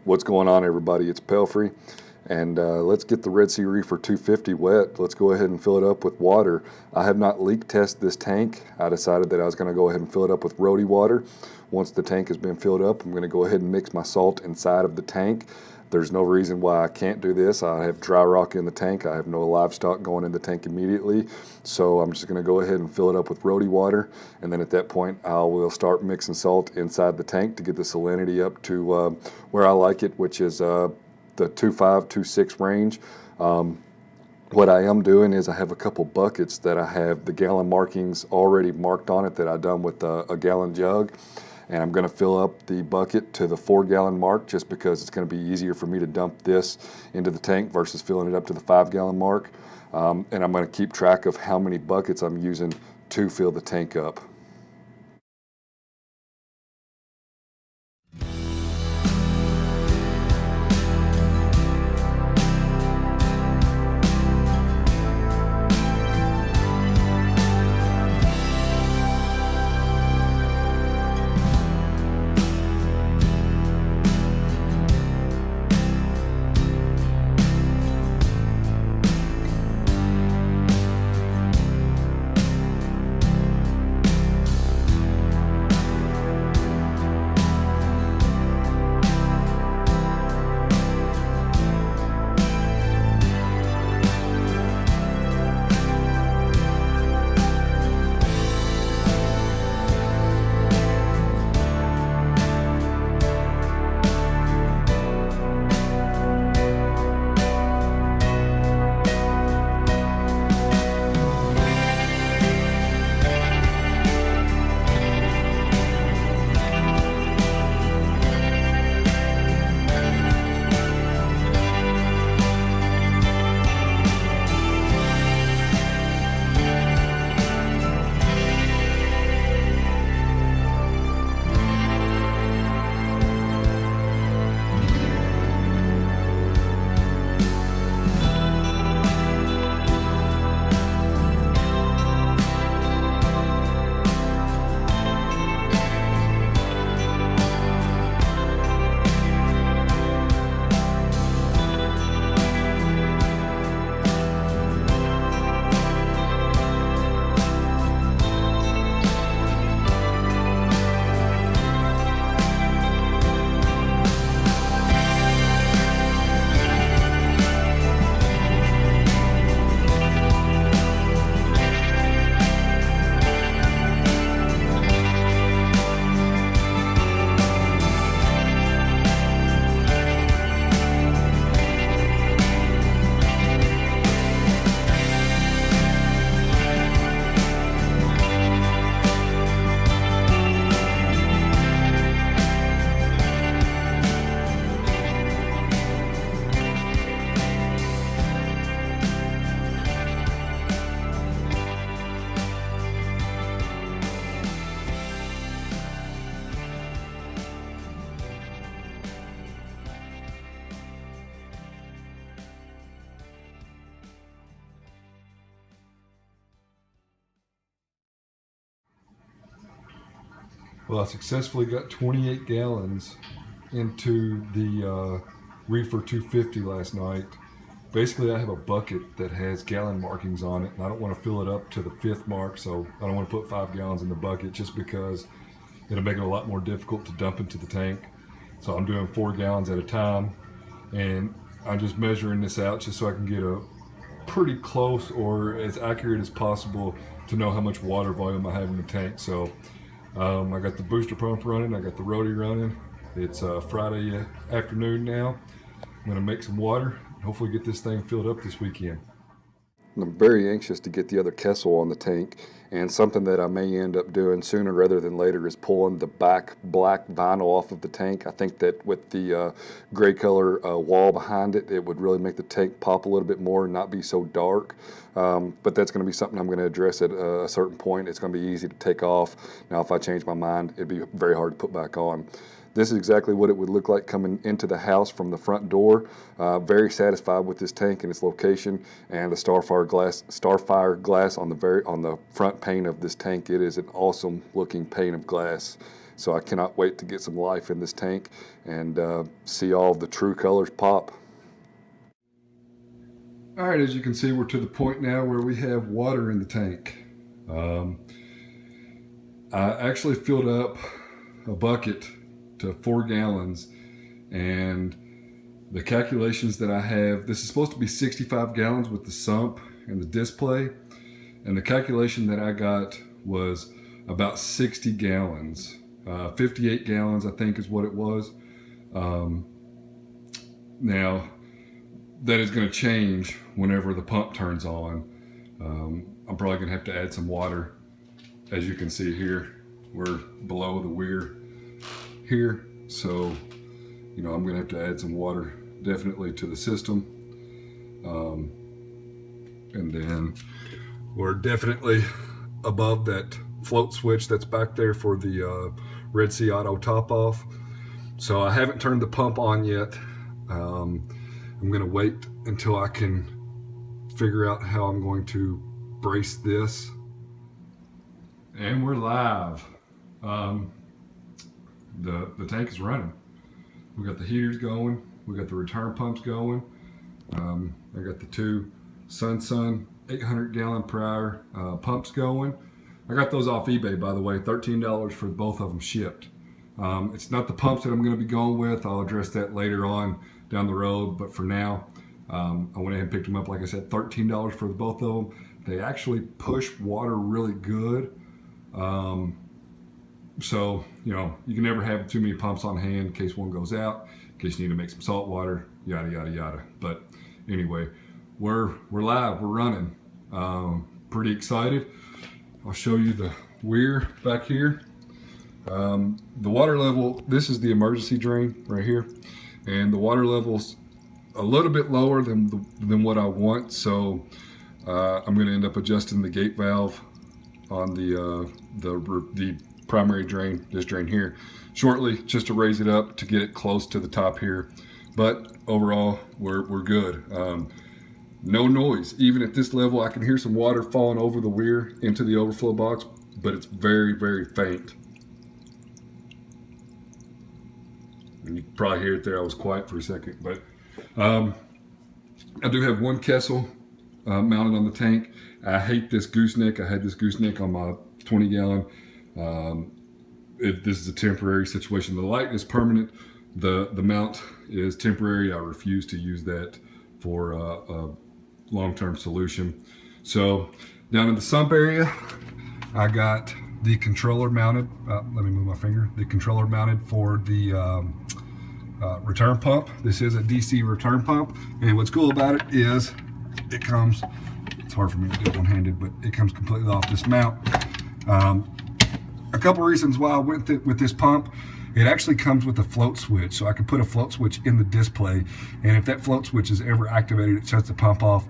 What's going on, everybody? It's Pelfrey, and let's get the Red Sea Reefer 250 wet. Let's go ahead and fill it up with water. I have not leak tested this tank. I decided that I was going to go ahead and fill it up with roadie water. Once the tank has been filled up, I'm going to go ahead and mix my salt inside of the tank. There's no reason why I can't do this. I have dry rock in the tank. I have no livestock going in the tank immediately. So I'm just going to go ahead and fill it up with roadie water. And then at that point, I will start mixing salt inside the tank to get the salinity up to where I like it, which is the 2.5, 2.6 range. What I am doing is I have a couple buckets that I have the gallon markings already marked on it that I done with a gallon jug. And I'm going to fill up the bucket to the 4-gallon mark just because it's going to be easier for me to dump this into the tank versus filling it up to the 5-gallon mark. And I'm going to keep track of how many buckets I'm using to fill the tank up. Well, I successfully got 28 gallons into the Reefer 250 last night. Basically, I have a bucket that has gallon markings on it, and I don't want to fill it up to the 5th mark, so I don't want to put 5 gallons in the bucket just because it'll make it a lot more difficult to dump into the tank. So I'm doing 4 gallons at a time, and I'm just measuring this out just so I can get a pretty close or as accurate as possible to know how much water volume I have in the tank. So I got the booster pump running, I got the roadie running. It's Friday afternoon now. I'm going to make some water and hopefully get this thing filled up this weekend. I'm very anxious to get the other Kessil on the tank, and something that I may end up doing sooner rather than later is pulling the back black vinyl off of the tank. I think that with the gray color wall behind it, it would really make the tank pop a little bit more and not be so dark. But that's going to be something I'm going to address at a certain point. It's going to be easy to take off. Now, if I change my mind, it'd be very hard to put back on. This is exactly what it would look like coming into the house from the front door. Very satisfied with this tank and its location, and the Starfire glass on the front pane of this tank. It is an awesome looking pane of glass. So I cannot wait to get some life in this tank and see all the true colors pop. All right, as you can see, we're to the point now where we have water in the tank. I actually filled up a bucket to 4 gallons, and the calculations that I have, this is supposed to be 65 gallons with the sump and the display, and the calculation that I got was about 60 gallons. 58 gallons I think is what it was. Now that is going to change whenever the pump turns on. I'm probably going to have to add some water. As you can see here, we're below the weir here, so you know I'm going to have to add some water definitely to the system. And then we're definitely above that float switch that's back there for the Red Sea Auto top off. So I haven't turned the pump on yet. I'm gonna wait until I can figure out how I'm going to brace this. And we're live. The tank is running. We got the heaters going. We got the return pumps going. I got the 2 Sun 800 gallon per hour pumps going. I got those off eBay, by the way, $13 for both of them shipped. It's not the pumps that I'm going to be going with. I'll address that later on down the road, but for now, I went ahead and picked them up. Like I said, $13 for both of them. They actually push water really good. So, you know, you can never have too many pumps on hand in case one goes out, in case you need to make some salt water, yada, yada, yada. But anyway, we're live, we're running. Pretty excited. I'll show you the weir back here. The water level, this is the emergency drain right here, and the water level's a little bit lower than what I want, so I'm going to end up adjusting the gate valve on the primary drain, this drain here, shortly, just to raise it up to get it close to the top here. But overall, we're good. No noise. Even at this level, I can hear some water falling over the weir into the overflow box, but it's very, very faint. And you can probably hear it there. I was quiet for a second, but I do have one Kessil mounted on the tank. I hate this gooseneck. I had this gooseneck on my 20 gallon. This is a temporary situation. The light is permanent. The mount is temporary. I refuse to use that for a long-term solution. So down in the sump area, I got the controller mounted. Let me move my finger. The controller mounted for the return pump. This is a DC return pump, and what's cool about it is it comes, it's hard for me to do it one-handed, but it comes completely off this mount. A couple reasons why I went with this pump. It actually comes with a float switch, so I can put a float switch in the display, and if that float switch is ever activated, it shuts the pump off.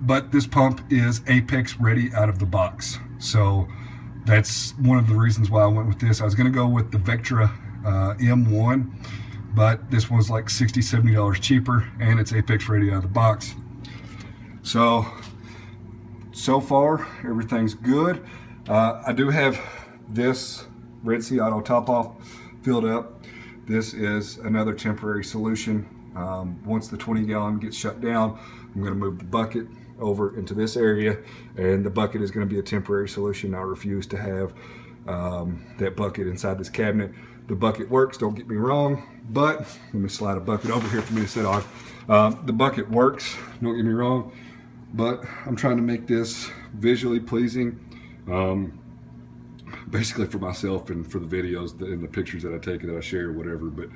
But this pump is Apex ready out of the box, so that's one of the reasons why I went with this. I was going to go with the Vectra M1, but this one's like $60, $70 cheaper, and it's Apex ready out of the box. So far, everything's good. I do have this Red Sea Auto top off filled up. This is another temporary solution. Once the 20 gallon gets shut down, I'm going to move the bucket over into this area, and the bucket is going to be a temporary solution. I refuse to have that bucket inside this cabinet. The bucket works, don't get me wrong, but let me slide a bucket over here for me to sit on. The bucket works, don't get me wrong, but I'm trying to make this visually pleasing, basically for myself and for the videos and the pictures that I take and that I share or whatever. But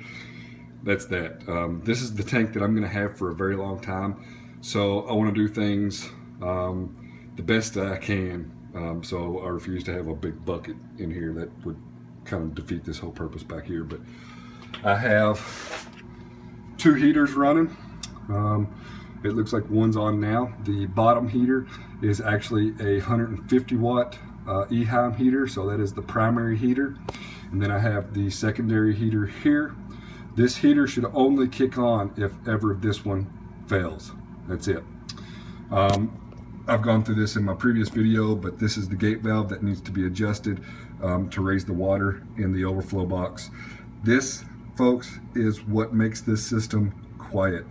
that's that. This is the tank that I'm going to have for a very long time, so I want to do things the best that I can. So I refuse to have a big bucket in here. That would kind of defeat this whole purpose back here. But I have 2 heaters running. It looks like one's on now. The bottom heater is actually a 150 watt EHIM heater, so that is the primary heater. And then I have the secondary heater here. This heater should only kick on if ever this one fails. That's it. I've gone through this in my previous video, but this is the gate valve that needs to be adjusted. to raise the water in the overflow box. This, folks, is what makes this system quiet.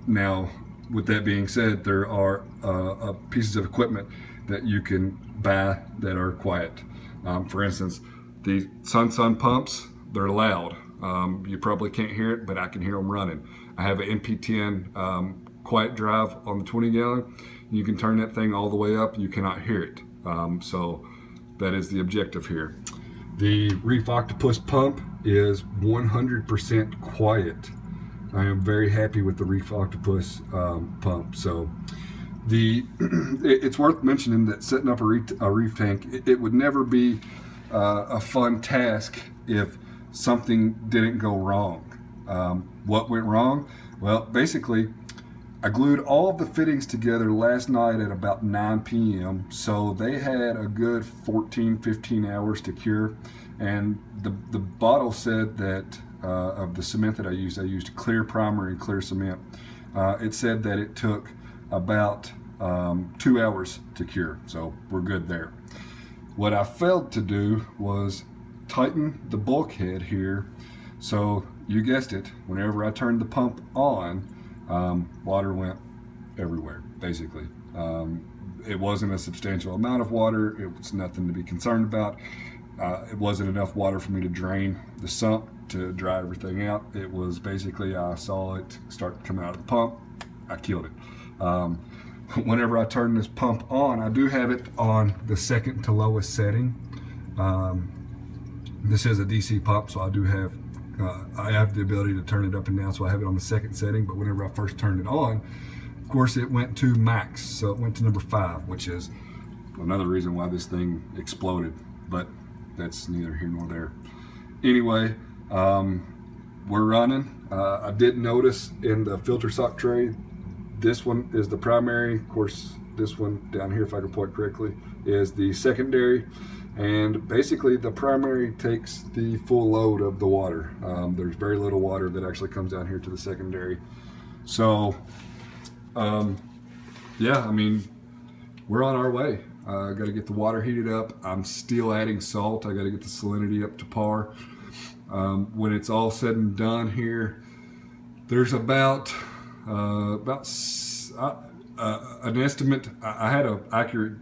Now, with that being said, there are pieces of equipment that you can buy that are quiet. For instance, the Sun pumps, they're loud. You probably can't hear it, but I can hear them running. I have an MP10 quiet drive on the 20 gallon. You can turn that thing all the way up, you cannot hear it. So that is the objective here. The Reef Octopus pump is 100% quiet. I am very happy with the Reef Octopus pump. So it's worth mentioning that setting up a reef tank, it would never be a fun task if something didn't go wrong. What went wrong? Well, basically, I glued all of the fittings together last night at about 9 p.m. So they had a good 14-15 hours to cure. And the bottle said that of the cement that I used clear primer and clear cement. It said that it took about 2 hours to cure. So we're good there. What I failed to do was tighten the bulkhead here. So you guessed it, whenever I turned the pump on, water went everywhere, basically. It wasn't a substantial amount of water. It was nothing to be concerned about. It wasn't enough water for me to drain the sump to dry everything out. It was basically, I saw it start coming out of the pump, I killed it. Whenever I turn this pump on, I do have it on the second to lowest setting. This is a DC pump, so I have the ability to turn it up and down, so I have it on the second setting. But whenever I first turned it on, of course, it went to max, so it went to number 5, which is another reason why this thing exploded. But that's neither here nor there. Anyway, we're running. I did notice in the filter sock tray, this one is the primary. Of course, this one down here, if I can point correctly, is the secondary. And basically the primary takes the full load of the water. There's very little water that actually comes down here to the secondary. So, yeah, I mean, we're on our way. I got to get the water heated up. I'm still adding salt. I got to get the salinity up to par. When it's all said and done here, there's about an estimate. I had an accurate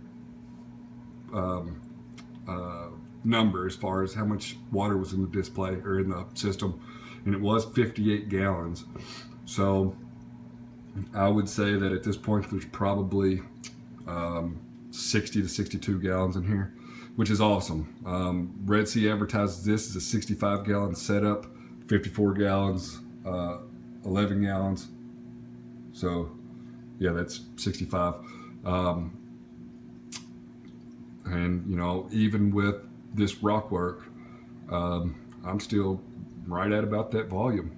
number as far as how much water was in the display or in the system, and it was 58 gallons. So I would say that at this point there's probably 60 to 62 gallons in here, which is awesome. Red Sea advertises this as a 65 gallon setup, 54 gallons, 11 gallons. So yeah, that's 65. And you know, even with this rock work, I'm still right at about that volume.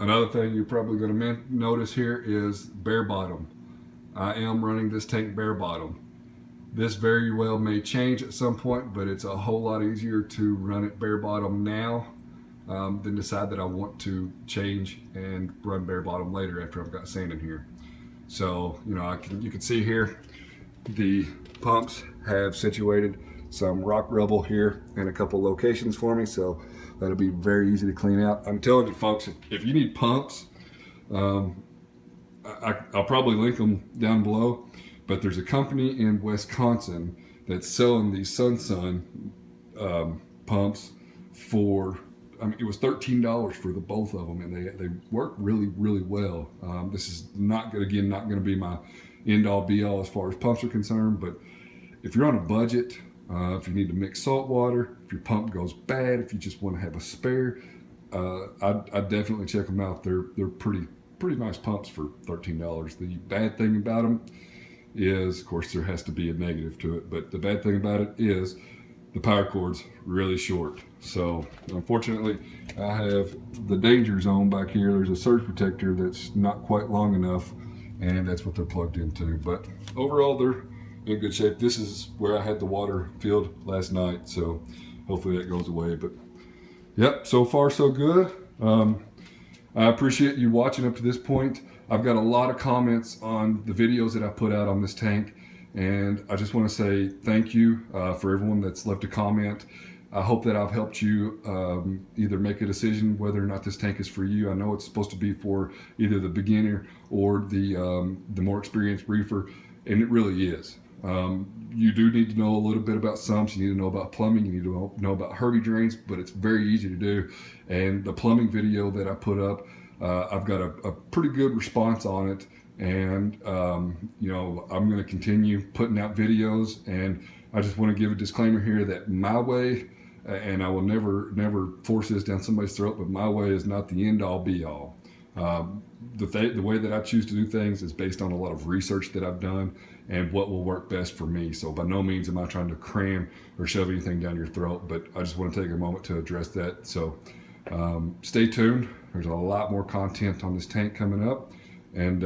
Another thing you're probably going to notice here is bare bottom. I am running this tank bare bottom. This very well may change at some point, but it's a whole lot easier to run it bare bottom now than decide that I want to change and run bare bottom later after I've got sand in here. So, you know, you can see here the pumps have situated some rock rubble here in a couple locations for me, so that'll be very easy to clean out. I'm telling you folks, if you need pumps, I'll probably link them down below, but there's a company in Wisconsin that's selling these Sun pumps for, I mean, it was $13 for the both of them, and they work really, really well. This is not going to be my end-all be-all as far as pumps are concerned, but if you're on a budget, if you need to mix salt water, if your pump goes bad, if you just want to have a spare, I'd definitely check them out. They're pretty nice pumps for $13. The bad thing about them is, of course, there has to be a negative to it, but the bad thing about it is the power cord's really short. So unfortunately, I have the danger zone back here. There's a surge protector that's not quite long enough, and that's what they're plugged into. But overall, they're in good shape. This is where I had the water filled last night, so hopefully that goes away. But yep, so far so good. I appreciate you watching up to this point. I've got a lot of comments on the videos that I put out on this tank. And I just want to say thank you for everyone that's left a comment. I hope that I've helped you either make a decision whether or not this tank is for you. I know it's supposed to be for either the beginner or the more experienced reefer, and it really is. You do need to know a little bit about sumps. You need to know about plumbing. You need to know about Herbie drains, but it's very easy to do. And the plumbing video that I put up, I've got a pretty good response on it. And, you know, I'm going to continue putting out videos. And I just want to give a disclaimer here that my way, and I will never force this down somebody's throat, but my way is not the end all be all. The way that I choose to do things is based on a lot of research that I've done and what will work best for me. So by no means am I trying to cram or shove anything down your throat, but I just want to take a moment to address that. So stay tuned. There's a lot more content on this tank coming up, and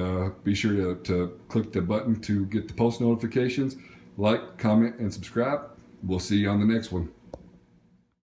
be sure to click the button to get the post notifications. Like, comment, and subscribe. We'll see you on the next one.